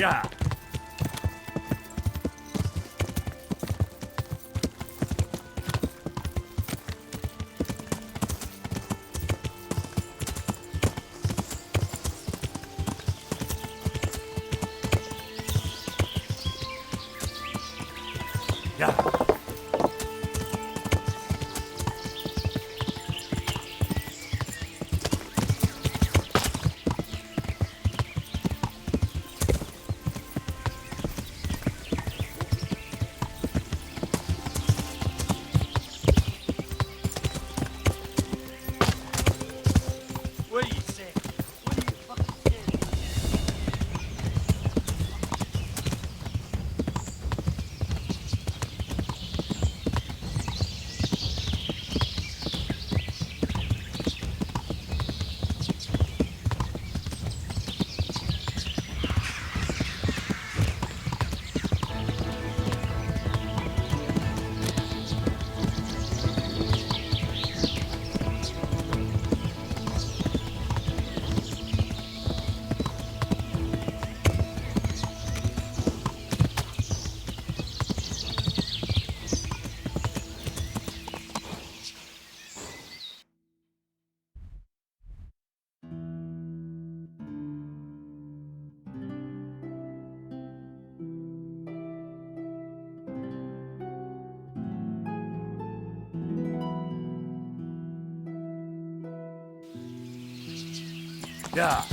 Yeah. Yeah. What do you say? What do you fucking say? Yeah.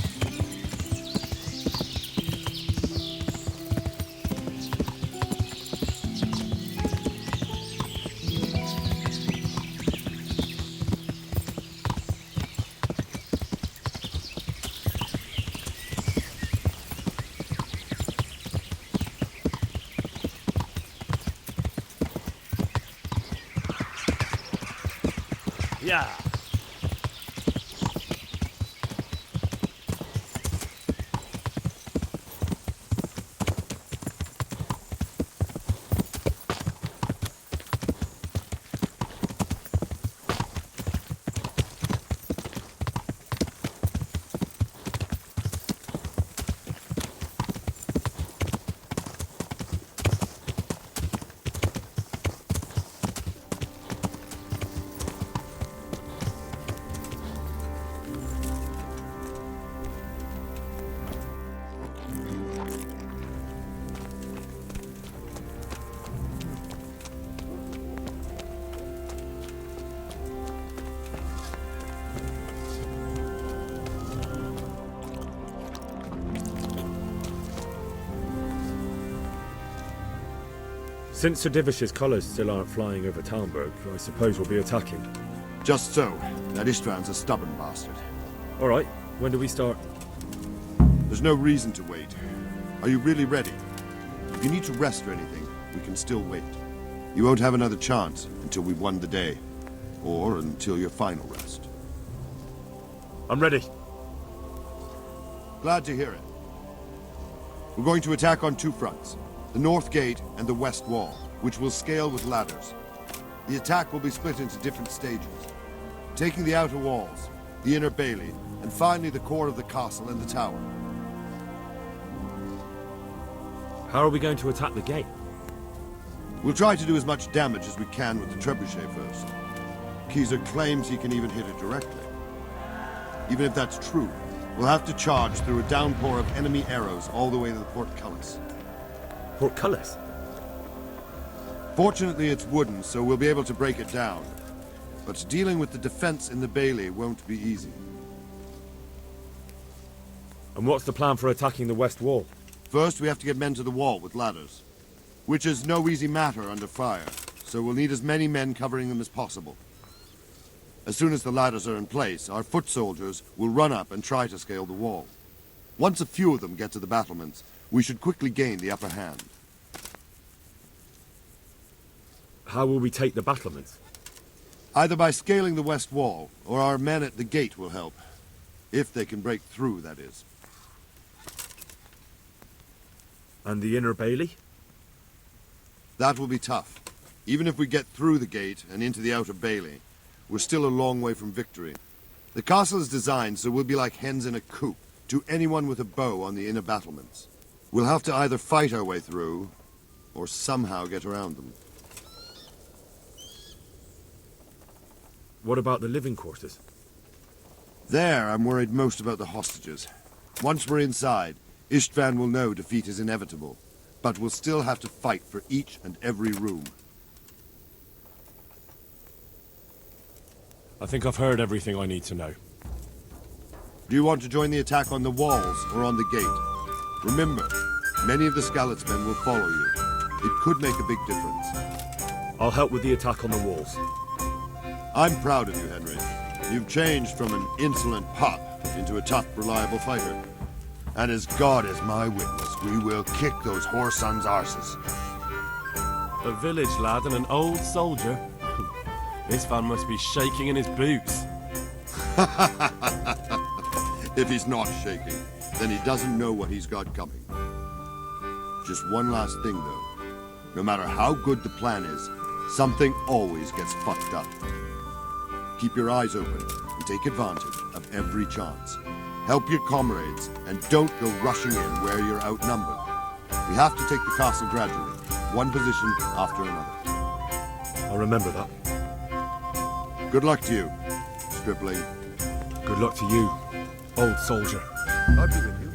Yeah. Since Sir Divish's colours still aren't flying over Talmberg, I suppose we'll be attacking. Just so. That Ishtvan's a stubborn bastard. All right, when do we start? There's no reason to wait. Are you really ready? If you need to rest or anything, we can still wait. You won't have another chance until we've won the day. Or until your final rest. I'm ready. Glad to hear it. We're going to attack on two fronts. The North Gate and the West Wall, which will scale with ladders. The attack will be split into different stages. Taking the outer walls, the inner bailey, and finally the core of the castle and the tower. How are we going to attack the gate? We'll try to do as much damage as we can with the trebuchet first. Keezer claims he can even hit it directly. Even if that's true, we'll have to charge through a downpour of enemy arrows all the way to the portcullis. Portcullis? Fortunately, it's wooden, so we'll be able to break it down. But dealing with the defense in the bailey won't be easy. And what's the plan for attacking the West Wall? First, we have to get men to the wall with ladders, which is no easy matter under fire, so we'll need as many men covering them as possible. As soon as the ladders are in place, our foot soldiers will run up and try to scale the wall. Once a few of them get to the battlements, we should quickly gain the upper hand. How will we take the battlements? Either by scaling the west wall, or our men at the gate will help. If they can break through, that is. And the inner bailey? That will be tough. Even if we get through the gate and into the outer bailey, we're still a long way from victory. The castle is designed so we'll be like hens in a coop to anyone with a bow on the inner battlements. We'll have to either fight our way through, or somehow get around them. What about the living quarters? There, I'm worried most about the hostages. Once we're inside, Istvan will know defeat is inevitable, but we'll still have to fight for each and every room. I think I've heard everything I need to know. Do you want to join the attack on the walls or on the gate? Remember, many of the Skalitz men will follow you. It could make a big difference. I'll help with the attack on the walls. I'm proud of you, Henry. You've changed from an insolent pup into a tough, reliable fighter. And as God is my witness, we will kick those whore sons' arses. A village lad and an old soldier? This man must be shaking in his boots. If he's not shaking, then he doesn't know what he's got coming. Just one last thing, though. No matter how good the plan is, something always gets fucked up. Keep your eyes open and take advantage of every chance. Help your comrades, and don't go rushing in where you're outnumbered. We have to take the castle gradually, one position after another. I'll remember that. Good luck to you, stripling. Good luck to you, old soldier. I'll be with you.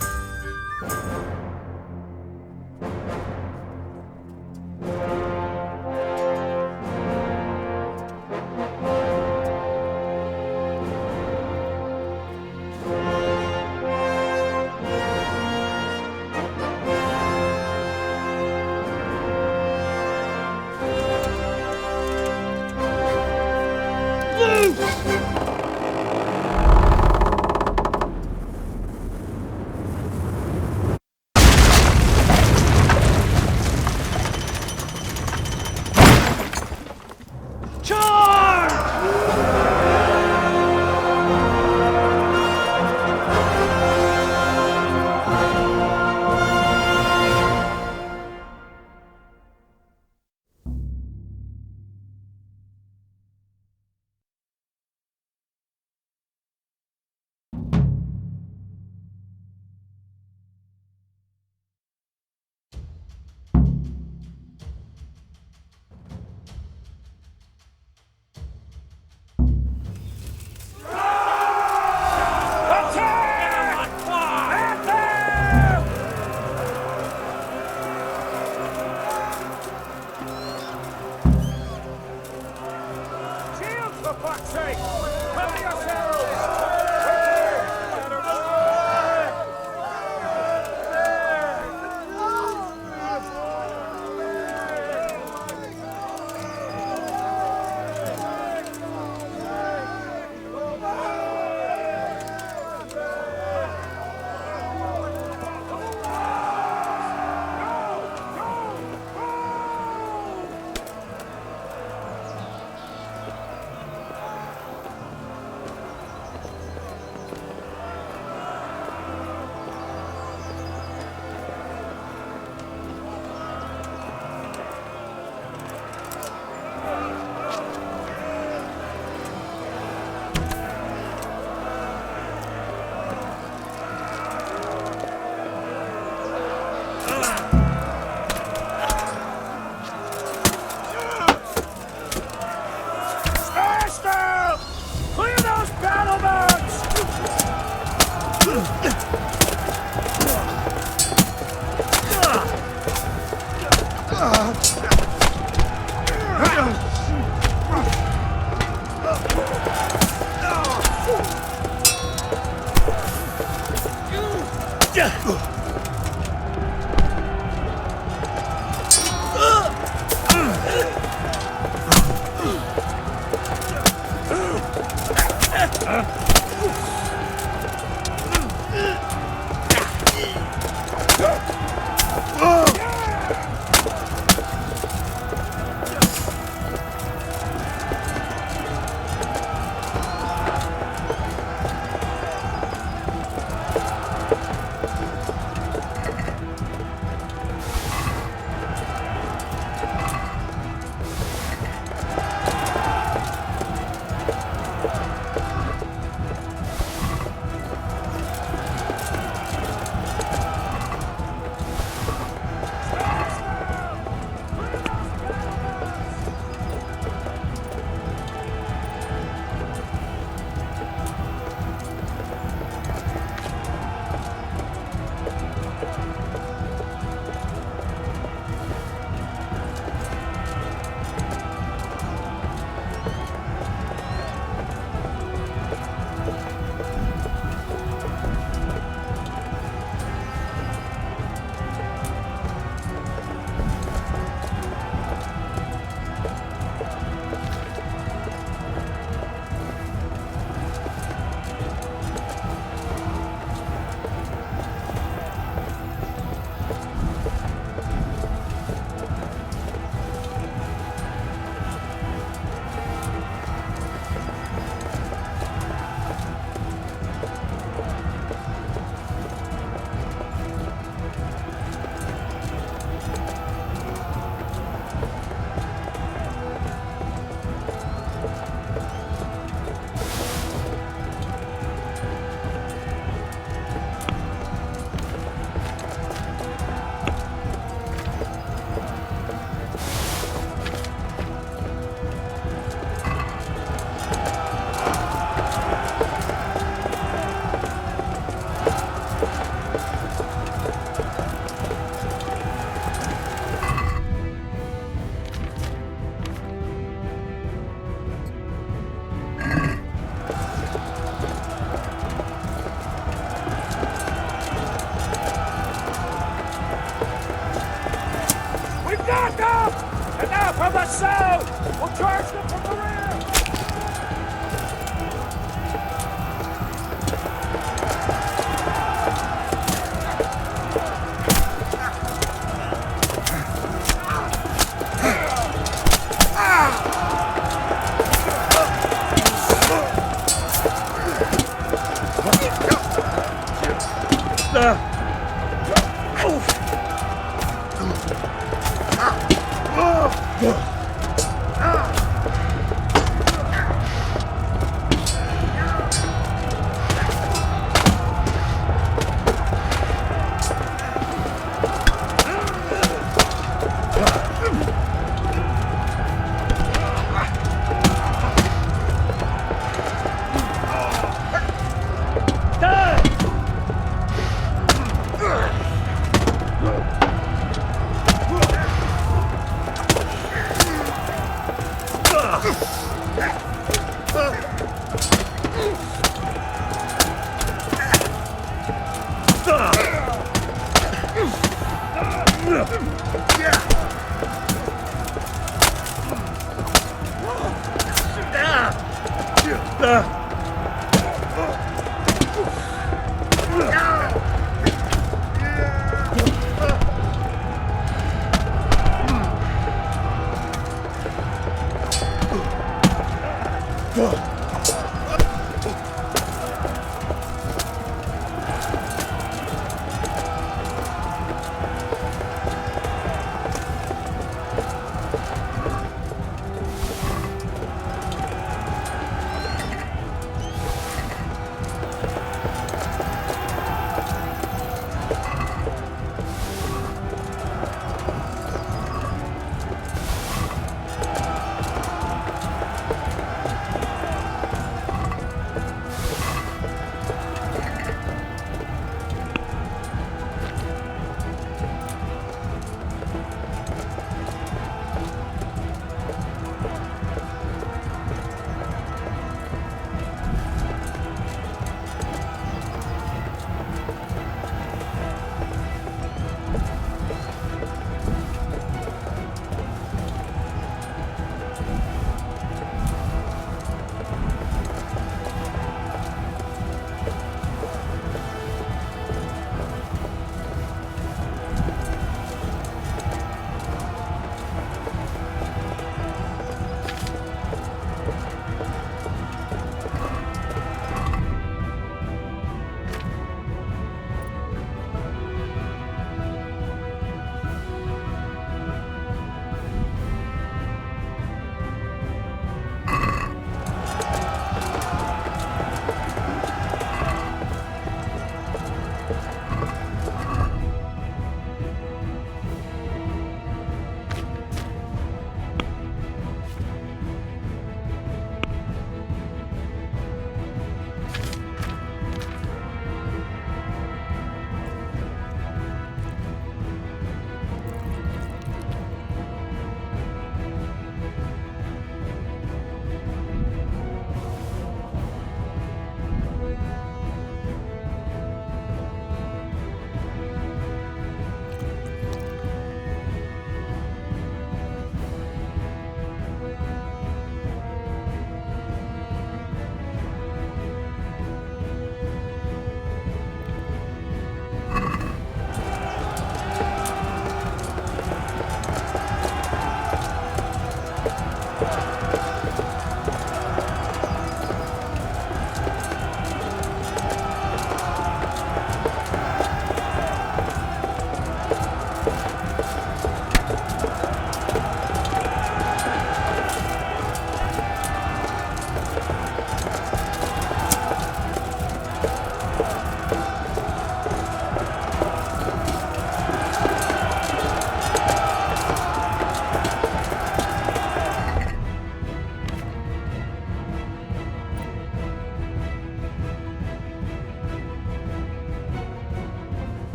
From the south! We'll charge them from the rear!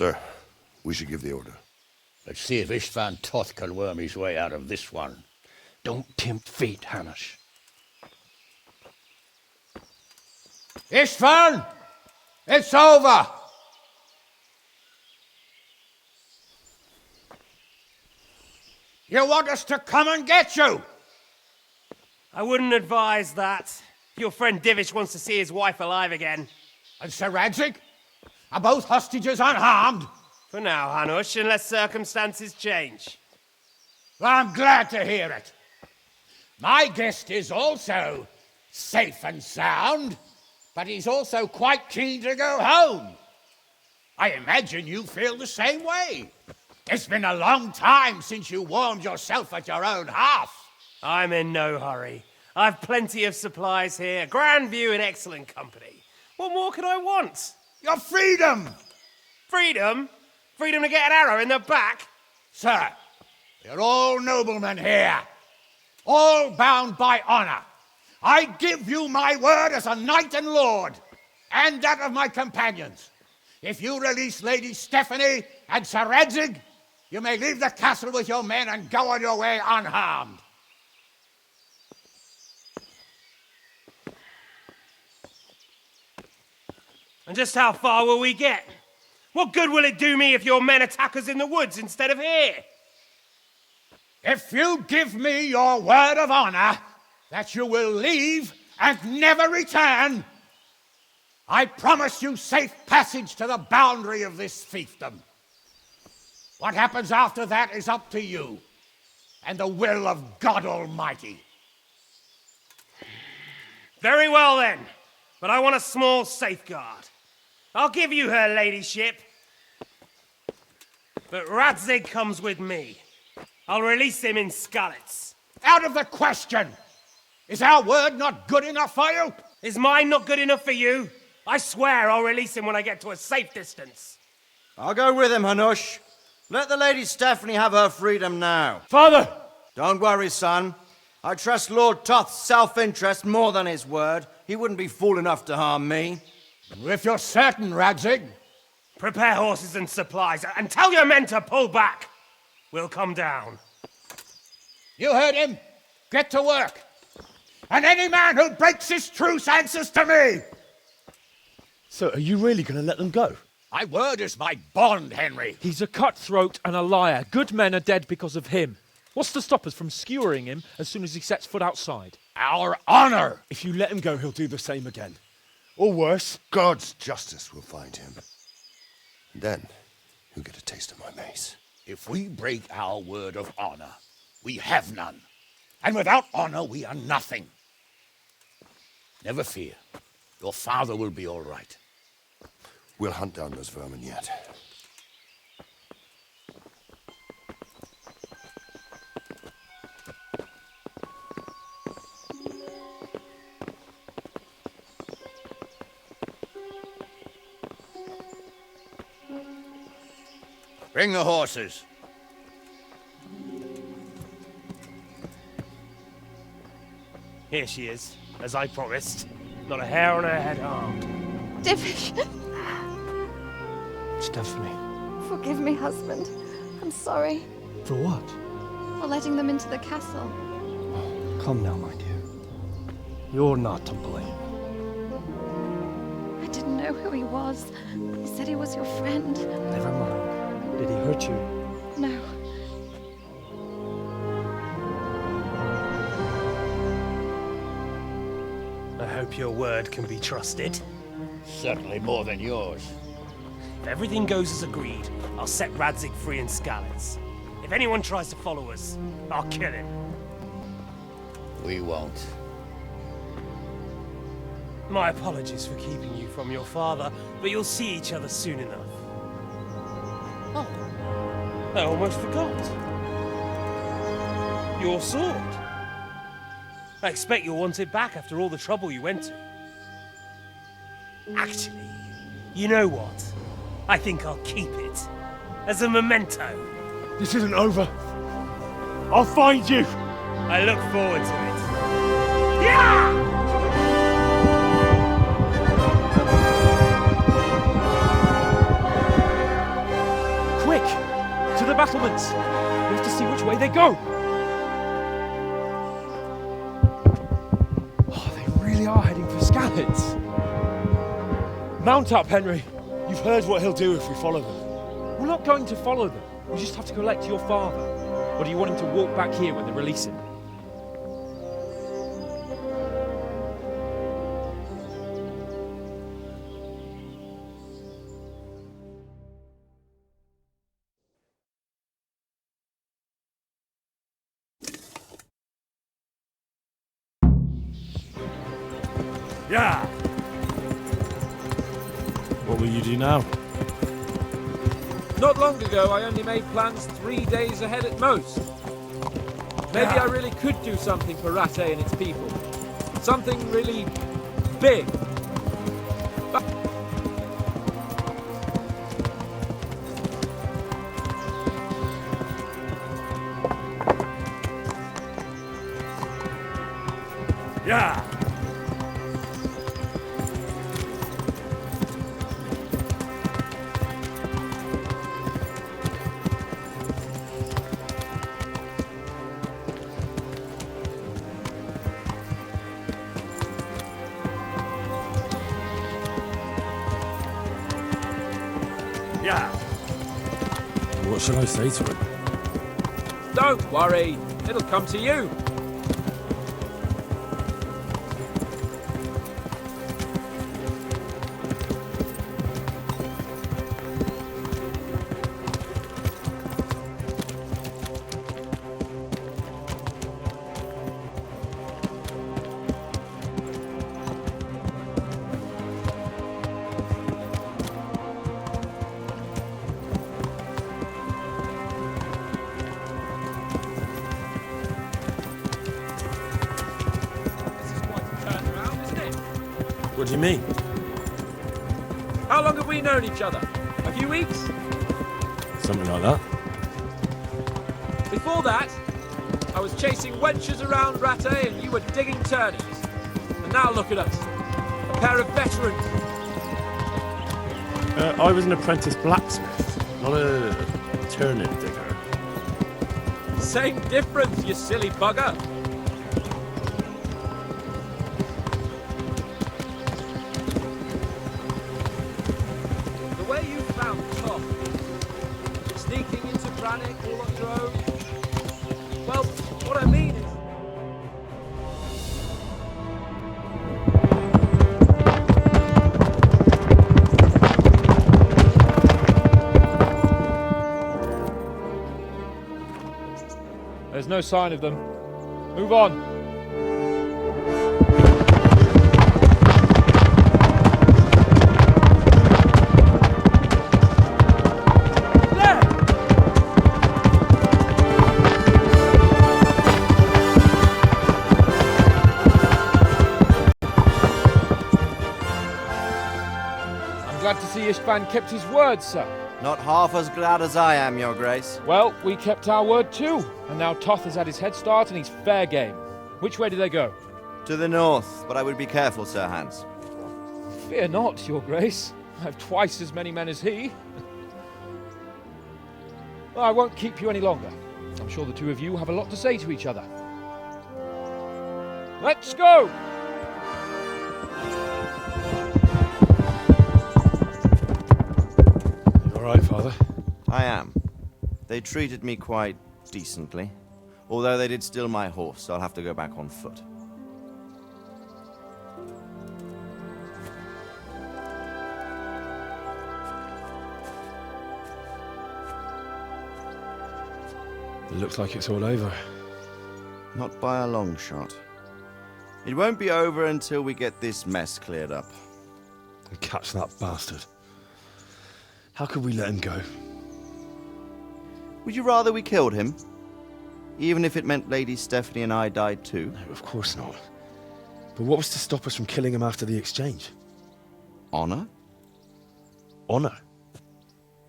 Sir, we should give the order. Let's see if Istvan Toth can worm his way out of this one. Don't tempt fate, Hanush. Istvan! It's over! You want us to come and get you? I wouldn't advise that. Your friend Divish wants to see his wife alive again. And Sir Radzig? Are both hostages unharmed? For now, Hanush, unless circumstances change. Well, I'm glad to hear it. My guest is also safe and sound, but he's also quite keen to go home. I imagine you feel the same way. It's been a long time since you warmed yourself at your own hearth. I'm in no hurry. I've plenty of supplies here, grand view and excellent company. What more could I want? Your freedom! Freedom? Freedom to get an arrow in the back? Sir, you're all noblemen here, all bound by honor. I give you my word as a knight and lord, and that of my companions. If you release Lady Stephanie and Sir Radzig, you may leave the castle with your men and go on your way unharmed. And just how far will we get? What good will it do me if your men attack us in the woods instead of here? If you give me your word of honor that you will leave and never return, I promise you safe passage to the boundary of this fiefdom. What happens after that is up to you and the will of God Almighty. Very well then, but I want a small safeguard. I'll give you her ladyship, but Radzig comes with me. I'll release him in Skalitz. Out of the question! Is our word not good enough for you? Is mine not good enough for you? I swear I'll release him when I get to a safe distance. I'll go with him, Hanush. Let the Lady Stephanie have her freedom now. Father! Don't worry, son. I trust Lord Toth's self-interest more than his word. He wouldn't be fool enough to harm me. If you're certain, Radzig. Prepare horses and supplies, and tell your men to pull back. We'll come down. You heard him. Get to work. And any man who breaks this truce answers to me. So, are you really going to let them go? My word is my bond, Henry. He's a cutthroat and a liar. Good men are dead because of him. What's to stop us from skewering him as soon as he sets foot outside? Our honor. If you let him go, he'll do the same again. Or worse. God's justice will find him. Then, you'll get a taste of my mace. If we break our word of honor, we have none. And without honor, we are nothing. Never fear. Your father will be all right. We'll hunt down those vermin yet. Bring the horses. Here she is, as I promised. Not a hair on her head harmed. Divish! Stephanie. Forgive me, husband. I'm sorry For what? for letting them into the castle. Come now, my dear. You're not to blame. I didn't know who he was. He said he was your friend. Never mind. Did he hurt you? No. I hope your word can be trusted. Certainly more than yours. If everything goes as agreed, I'll set Radzig free in Skalitz. If anyone tries to follow us, I'll kill him. We won't. My apologies for keeping you from your father, but you'll see each other soon enough. Oh, I almost forgot. Your sword. I expect you'll want it back after all the trouble you went to. Actually, you know what? I think I'll keep it. As a memento. This isn't over. I'll find you. I look forward to it. Yeah! Quick! To the battlements! We have to see which way they go! Oh, they really are heading for Skalitz. Mount up, Henry. You've heard what he'll do if we follow them. We're not going to follow them. We just have to collect your father. Or do you want him to walk back here when they release him? Yeah! What will you do now? Not long ago, I only made plans 3 days ahead at most. Maybe I really could do something for Rate and its people. Something really big. But Yeah! Yeah! What should I say to him? don't worry, it'll come to you. What do you mean? How long have we known each other? A few weeks? Something like that? Before that, I was chasing wenches around Rate and you were digging turnips. And now look at us. A pair of veterans. I was an apprentice blacksmith, not a turnip digger. Same difference, you silly bugger. The way you found Tom, sneaking into Brannick all on your own. Well, what I mean is... There's no sign of them. Move on. I'm glad to see Ishvan kept his word, sir. Not half as glad as I am, Your Grace. Well, we kept our word too. And now Toth has had his head start and he's fair game. Which way do they go? To the north, but I would be careful, Sir Hans. Fear not, Your Grace. I have twice as many men as he. Well, I won't keep you any longer. I'm sure the two of you have a lot to say to each other. Let's go! You alright, Father? I am. They treated me quite decently. Although they did steal my horse, so I'll have to go back on foot. It looks like it's all over. Not by a long shot. It won't be over until we get this mess cleared up. And catch that bastard. How could we let him go? Would you rather we killed him? Even if it meant Lady Stephanie and I died too? No, of course not. But what was to stop us from killing him after the exchange? Honor? Honor?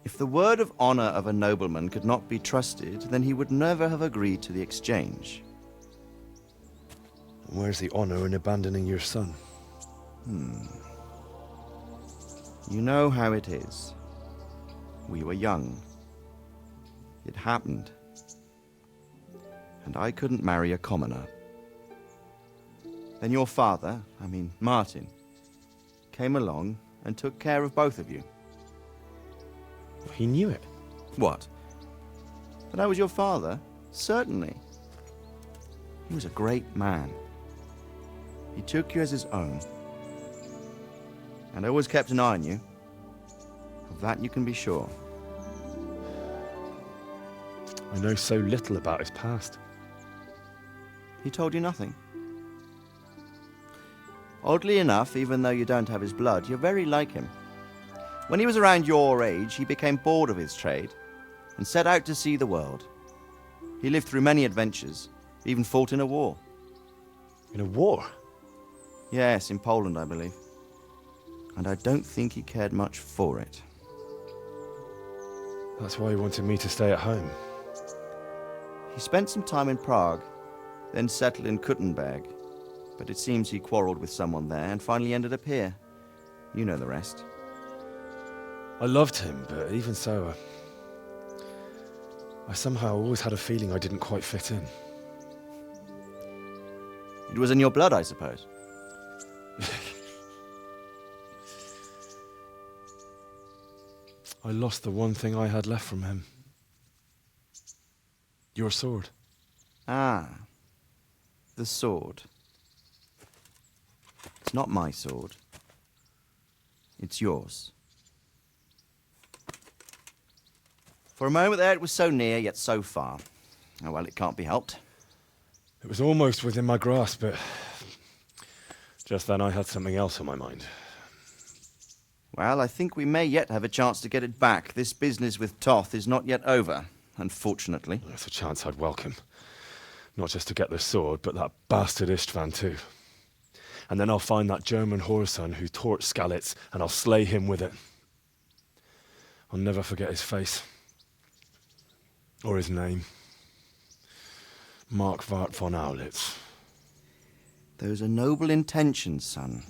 If the word of honor of a nobleman could not be trusted, then he would never have agreed to the exchange. And where's the honor in abandoning your son? You know how it is. We were young. It happened. And I couldn't marry a commoner. Then your father, Martin, came along and took care of both of you. He knew it. What? That I was your father? Certainly. He was a great man. He took you as his own. And always kept an eye on you. Of that you can be sure. I know so little about his past. He told you nothing? Oddly enough, even though you don't have his blood, you're very like him. When he was around your age, he became bored of his trade and set out to see the world. He lived through many adventures, even fought in a war. In a war? Yes, in Poland, I believe. And I don't think he cared much for it. That's why he wanted me to stay at home. He spent some time in Prague, then settled in Kuttenberg. But it seems he quarreled with someone there and finally ended up here. You know the rest. I loved him, but even so, I somehow always had a feeling I didn't quite fit in. It was in your blood, I suppose. I lost the one thing I had left from him. Your sword. Ah, the sword. It's not my sword. It's yours. For a moment there, it was so near, yet so far. Oh, well, it can't be helped. It was almost within my grasp, but just then I had something else on my mind. Well, I think we may yet have a chance to get it back. This business with Toth is not yet over, unfortunately. That's a chance I'd welcome. Not just to get the sword, but that bastard Istvan too. And then I'll find that German whoreson who torched Skalitz, and I'll slay him with it. I'll never forget his face. Or his name. Marquardt von Aulitz. Those are noble intentions, son.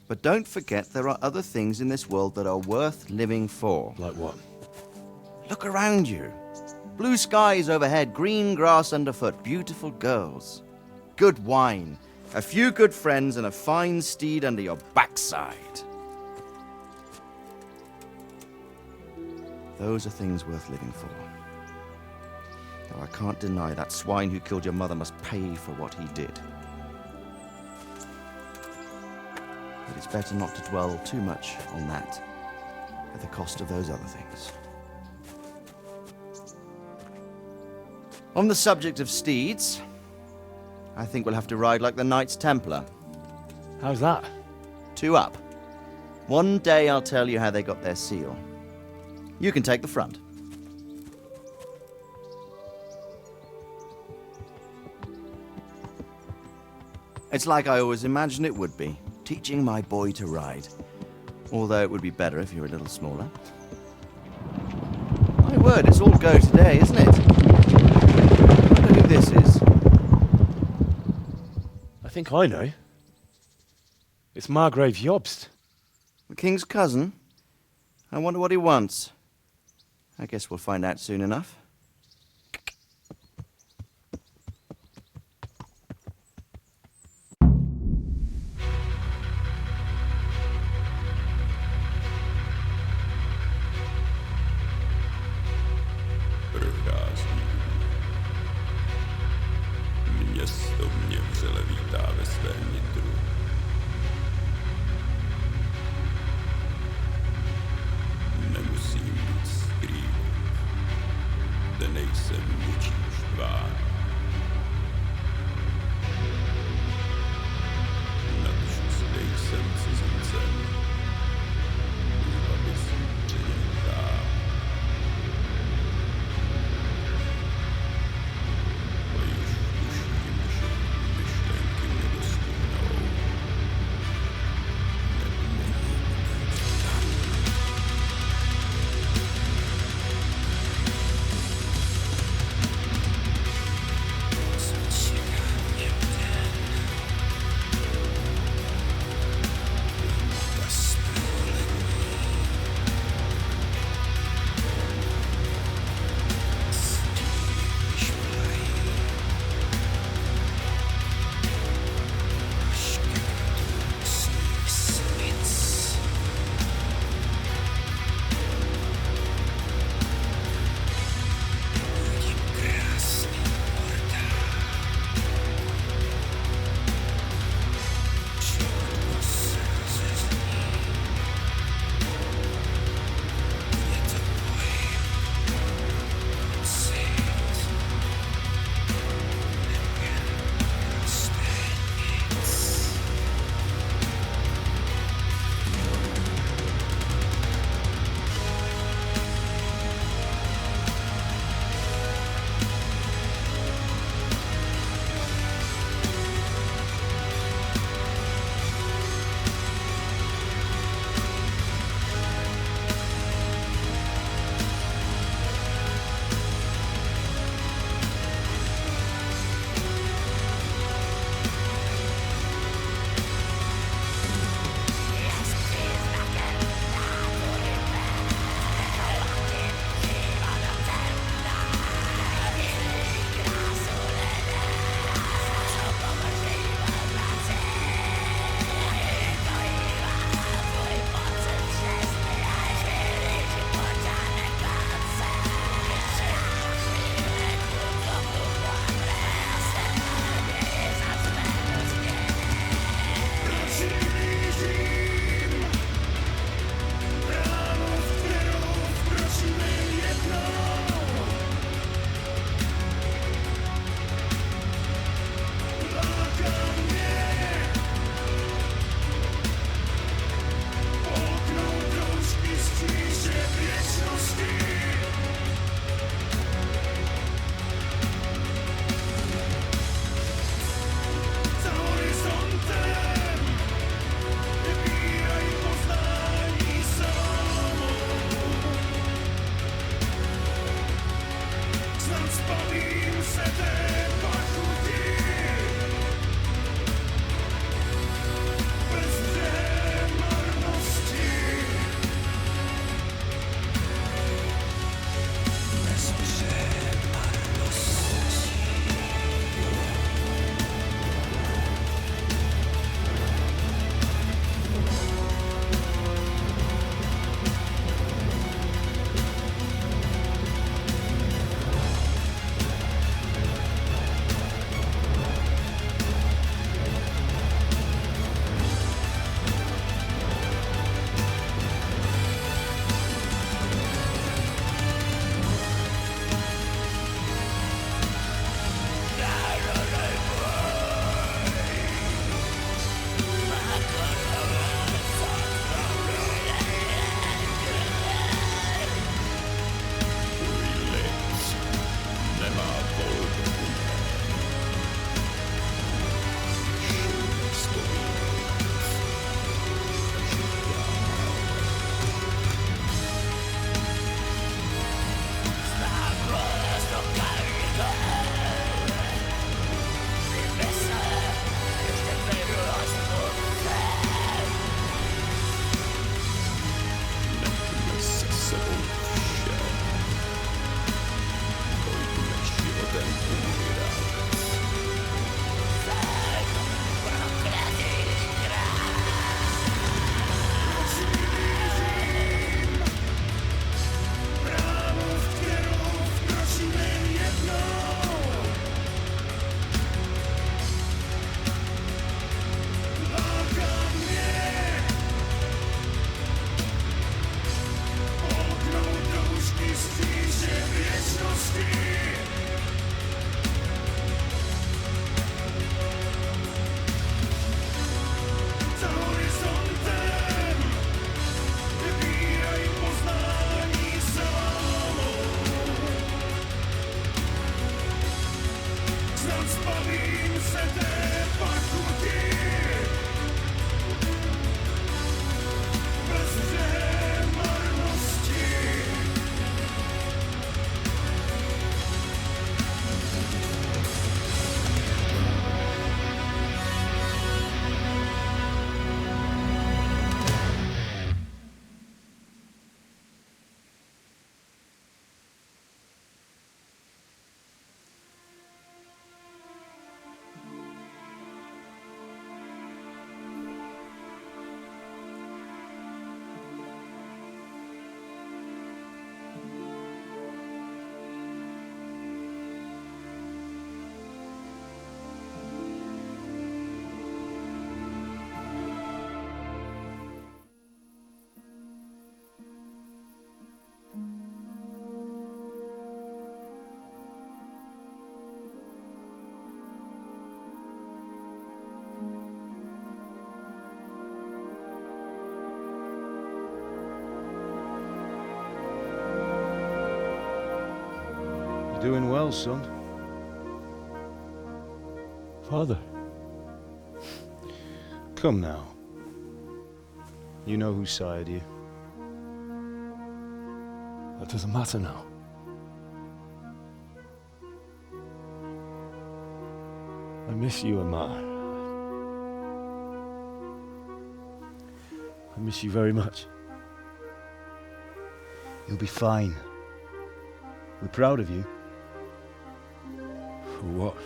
But don't forget there are other things in this world that are worth living for. Like what? Look around you. Blue skies overhead, green grass underfoot, beautiful girls. Good wine, a few good friends, and a fine steed under your backside. Those are things worth living for. Though I can't deny that swine who killed your mother must pay for what he did. But it's better not to dwell too much on that at the cost of those other things. On the subject of steeds, I think we'll have to ride like the Knights Templar. How's that? 2 up. One day I'll tell you how they got their seal. You can take the front. It's like I always imagined it would be, teaching my boy to ride. Although it would be better if you were a little smaller. My word, it's all go today, isn't it? I wonder who this is. I think I know. It's Margrave Jobst. The king's cousin? I wonder what he wants. I guess we'll find out soon enough. Město mě vřele vítá ve svém nitru. Nemusím nic skrývat. Doing well, son. Father. Come now. You know who sired you. That doesn't matter now. I miss you, Amar. I miss you very much. You'll be fine. We're proud of you. For what?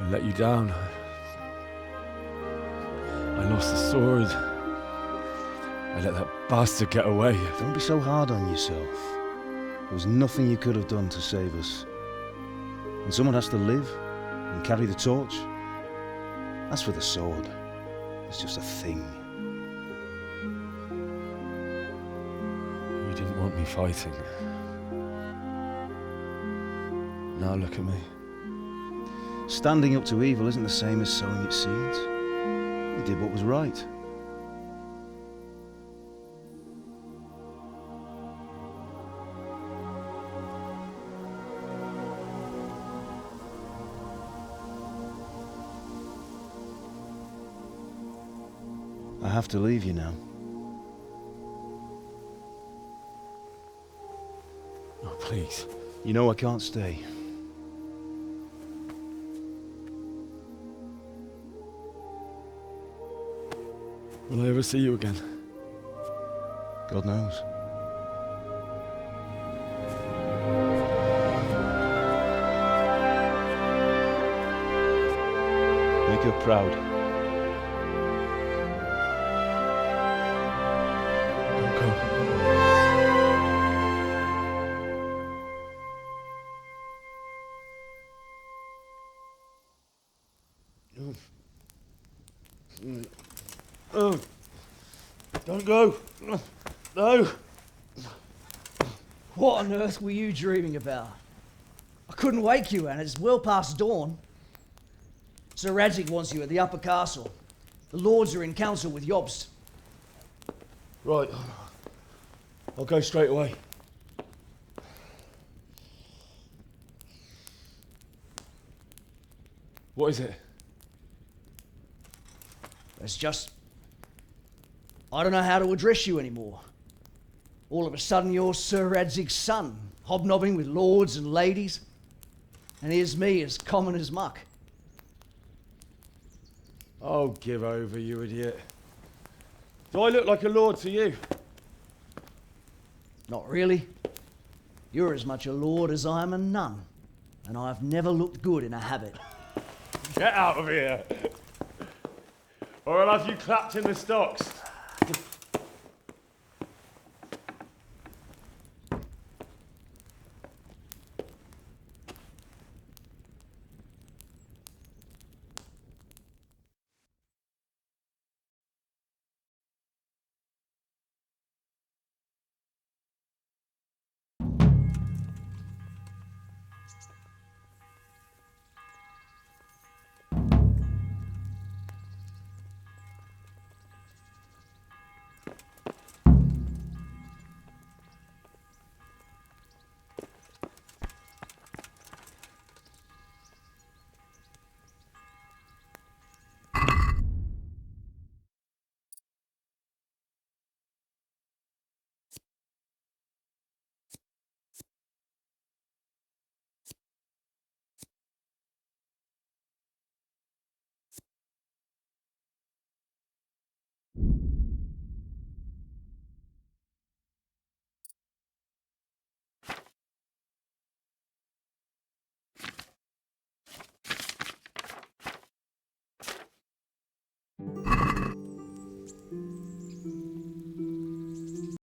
I let you down. I lost the sword. I let that bastard get away. Don't be so hard on yourself. There was nothing you could have done to save us. And someone has to live and carry the torch. As for the sword, it's just a thing. You didn't want me fighting. Now look at me. Standing up to evil isn't the same as sowing its seeds. You did what was right. I have to leave you now. Oh, please. You know I can't stay. Will I ever see you again? God knows. Make her proud. Don't go. Oh, don't go. No. What on earth were you dreaming about? I couldn't wake you, and it's well past dawn. Sir Radzig wants you at the upper castle. The lords are in council with Jobst. Right. I'll go straight away. What is it? It's just... I don't know how to address you anymore. All of a sudden you're Sir Radzig's son, hobnobbing with lords and ladies. And here's me, as common as muck. Oh, give over, you idiot. Do I look like a lord to you? Not really. You're as much a lord as I am a nun. And I've never looked good in a habit. Get out of here! Or I'll have you clapped in the stocks.